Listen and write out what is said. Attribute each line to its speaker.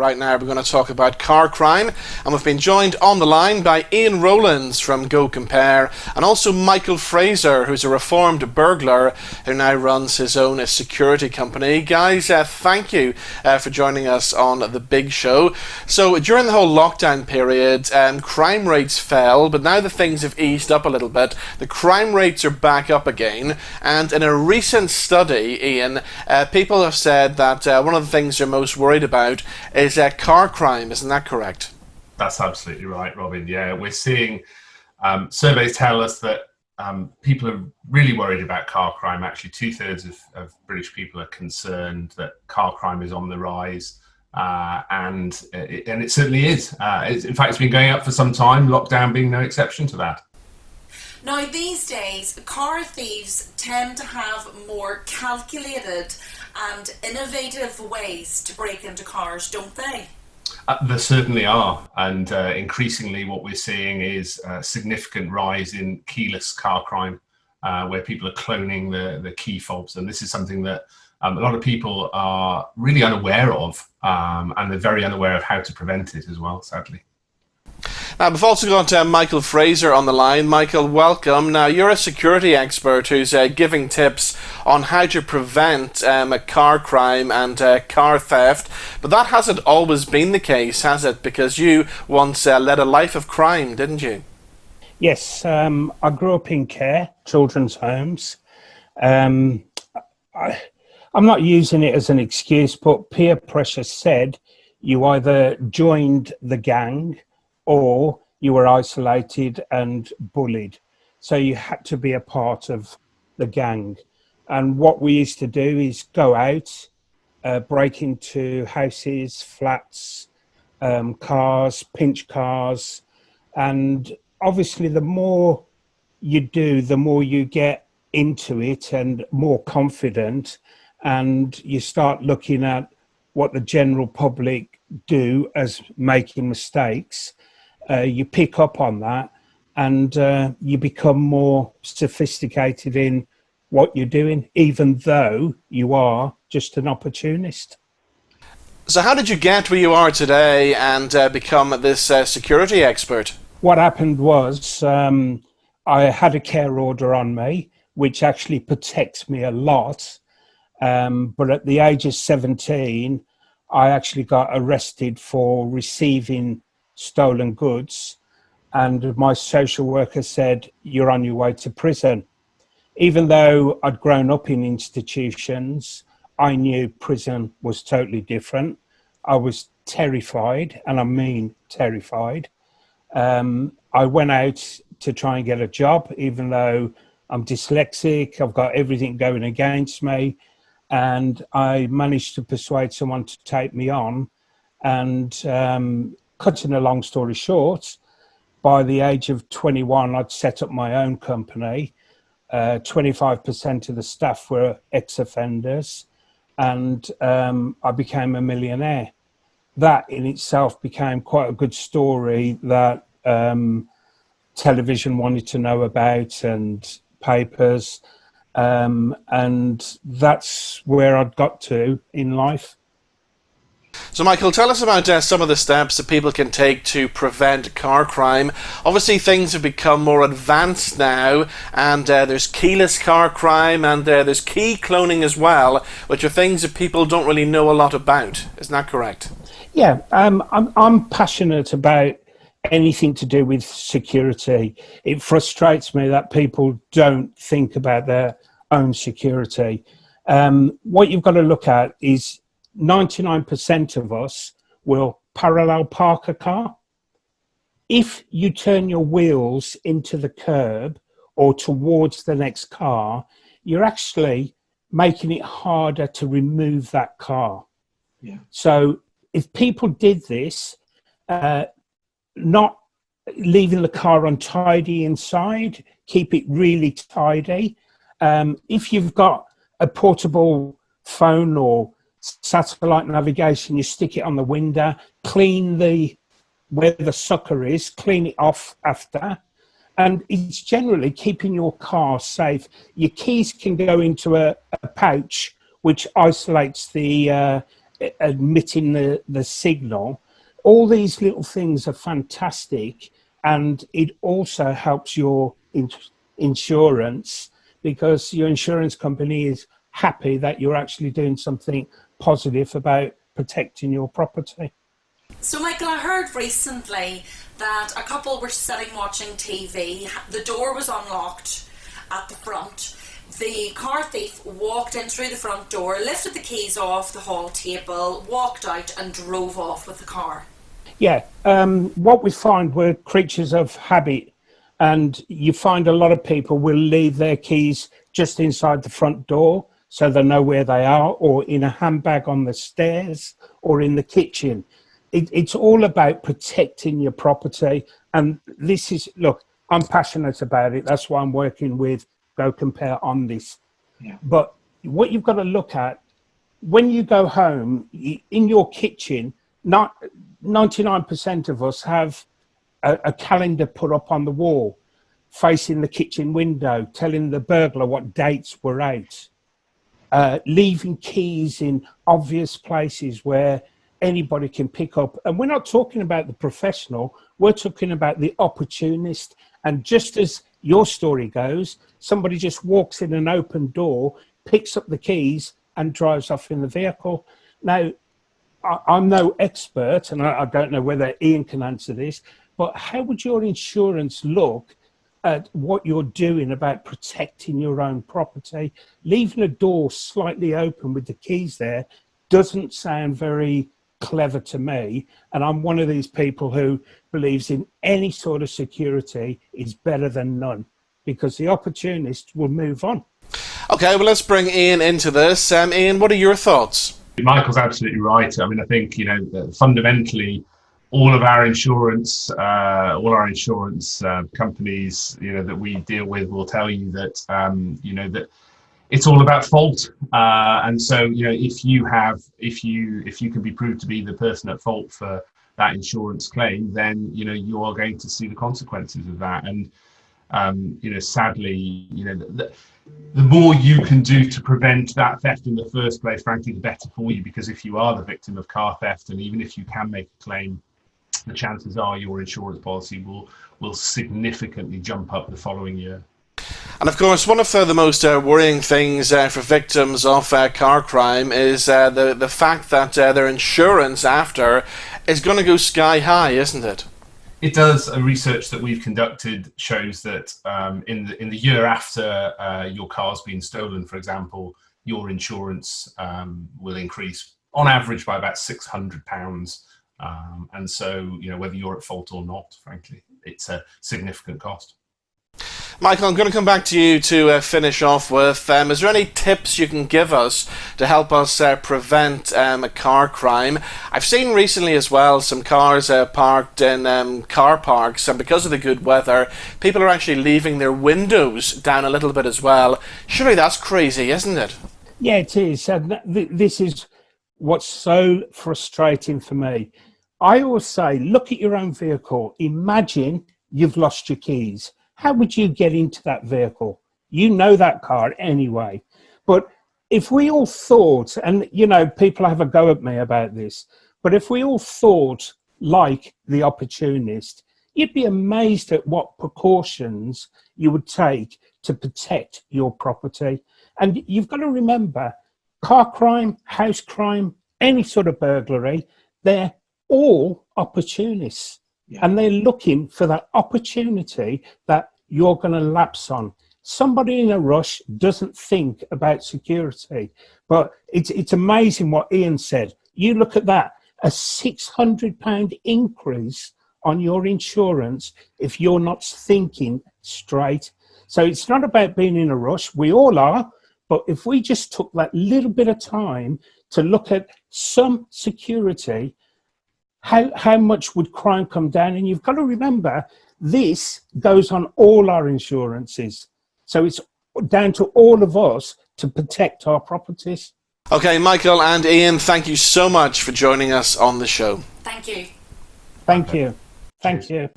Speaker 1: right now we're going to talk about car crime, and we've been joined on the line by Ian Rowlands from Go Compare, and also Michael Fraser, who's a reformed burglar who now runs his own security company. Guys, thank you for joining us on the big show. So during the whole lockdown period, crime rates fell, but now that things have eased up a little bit, the crime rates are back up again. And in a recent study, Ian, people have said that one of the things they're most worried about is car crime. Isn't that correct?
Speaker 2: That's absolutely right, Robin. Yeah, we're seeing surveys tell us that people are really worried about car crime. Actually, 2/3 of British people are concerned that car crime is on the rise, and it certainly is. In fact, it's been going up for some time, lockdown being no exception to that.
Speaker 3: Now, these days, car thieves tend to have more calculated and innovative ways to break into cars, don't they?
Speaker 2: There certainly are, and increasingly what we're seeing is a significant rise in keyless car crime, where people are cloning the key fobs, and this is something that a lot of people are really unaware of, and they're very unaware of how to prevent it as well, sadly.
Speaker 1: Now, we've also got Michael Fraser on the line. Michael, welcome. Now, you're a security expert who's giving tips on how to prevent car crime and car theft. But that hasn't always been the case, has it? Because you once led a life of crime, didn't you?
Speaker 4: Yes, I grew up in care, children's homes. I'm not using it as an excuse, but peer pressure said you either joined the gang or you were isolated and bullied. So you had to be a part of the gang. And what we used to do is go out, break into houses, flats, cars, pinch cars. And obviously the more you do, the more you get into it and more confident. And you start looking at what the general public do as making mistakes. You pick up on that, and you become more sophisticated in what you're doing, even though you are just an opportunist.
Speaker 1: So how did you get where you are today and become this security expert?
Speaker 4: What happened was I had a care order on me, which actually protects me a lot. But at the age of 17, I actually got arrested for receiving stolen goods, and my social worker said, "You're on your way to prison." Even though I'd grown up in institutions, I knew prison was totally different. I was terrified, and I mean terrified. I went out to try and get a job, even though I'm dyslexic, I've got everything going against me, and I managed to persuade someone to take me on. And cutting a long story short, by the age of 21, I'd set up my own company. 25% of the staff were ex-offenders, and I became a millionaire. That in itself became quite a good story that television wanted to know about, and papers, and that's where I'd got to in life.
Speaker 1: So, Michael, tell us about some of the steps that people can take to prevent car crime. Obviously, things have become more advanced now, and there's keyless car crime, and there's key cloning as well, which are things that people don't really know a lot about. Isn't that correct?
Speaker 4: Yeah, I'm passionate about anything to do with security. It frustrates me that people don't think about their own security. What you've got to look at is 99% of us will parallel park a car. If you turn your wheels into the curb or towards the next car, you're actually making it harder to remove that car. Yeah. So if people did this, not leaving the car untidy inside, keep it really tidy. If you've got a portable phone or satellite navigation, you stick it on the window, clean where the sucker is, clean it off after, and it's generally keeping your car safe. Your keys can go into a pouch which isolates the emitting the signal. All these little things are fantastic, and it also helps your insurance, because your insurance company is happy that you're actually doing something positive about protecting your property.
Speaker 3: So, Michael, I heard recently that a couple were sitting watching TV. The door was unlocked at the front. The car thief walked in through the front door, lifted the keys off the hall table, walked out and drove off with the car.
Speaker 4: Yeah, what we find, we're creatures of habit, and you find a lot of people will leave their keys just inside the front door so they know where they are, or in a handbag on the stairs, or in the kitchen. It's all about protecting your property, and this is, look, I'm passionate about it. That's why I'm working with Go Compare on this. Yeah. But what you've got to look at, when you go home, in your kitchen, 99% of us have a calendar put up on the wall facing the kitchen window, telling the burglar what dates were out, leaving keys in obvious places where anybody can pick up. And we're not talking about the professional, we're talking about the opportunist. And just as your story goes, somebody just walks in an open door, picks up the keys and drives off in the vehicle. Now, I'm no expert, and I don't know whether Ian can answer this, but how would your insurance look at what you're doing about protecting your own property? Leaving a door slightly open with the keys there doesn't sound very clever to me, and I'm one of these people who believes in any sort of security is better than none, because the opportunist will move on.
Speaker 1: Okay, well, let's bring Ian into this. Ian, what are your thoughts?
Speaker 2: Michael's absolutely right. I mean, I think, fundamentally, all our insurance companies, that we deal with will tell you that, that it's all about fault. And so, if you can be proved to be the person at fault for that insurance claim, then, you are going to see the consequences of that. And, sadly, the more you can do to prevent that theft in the first place, frankly, the better for you, because if you are the victim of car theft, and even if you can make a claim, the chances are your insurance policy will significantly jump up the following year.
Speaker 1: And of course, one of the most worrying things for victims of car crime is the fact that their insurance after is going to go sky high, isn't it?
Speaker 2: It does. Research that we've conducted shows that in the year after your car's been stolen, for example, your insurance will increase on average by about £600. And so, whether you're at fault or not, frankly, it's a significant cost.
Speaker 1: Michael, I'm going to come back to you to finish off with, is there any tips you can give us to help us prevent a car crime? I've seen recently as well some cars parked in car parks, and because of the good weather, people are actually leaving their windows down a little bit as well. Surely that's crazy, isn't it?
Speaker 4: Yeah, it is. And this is what's so frustrating for me. I always say, look at your own vehicle. Imagine you've lost your keys. How would you get into that vehicle? You know that car anyway. But if we all thought, and people have a go at me about this, but if we all thought like the opportunist, you'd be amazed at what precautions you would take to protect your property. And you've got to remember, car crime, house crime, any sort of burglary, they're all opportunists. Yeah. And they're looking for that opportunity that you're going to lapse on. Somebody in a rush doesn't think about security. But it's amazing what Ian said. You look at that, a £600 increase on your insurance if you're not thinking straight. So it's not about being in a rush. We all are. But if we just took that little bit of time to look at some security, how much would crime come down? And you've got to remember, this goes on all our insurances. So it's down to all of us to protect our properties.
Speaker 1: Okay, Michael and Ian, thank you so much for joining us on the show.
Speaker 3: Thank you.
Speaker 4: Thank you. Thank you.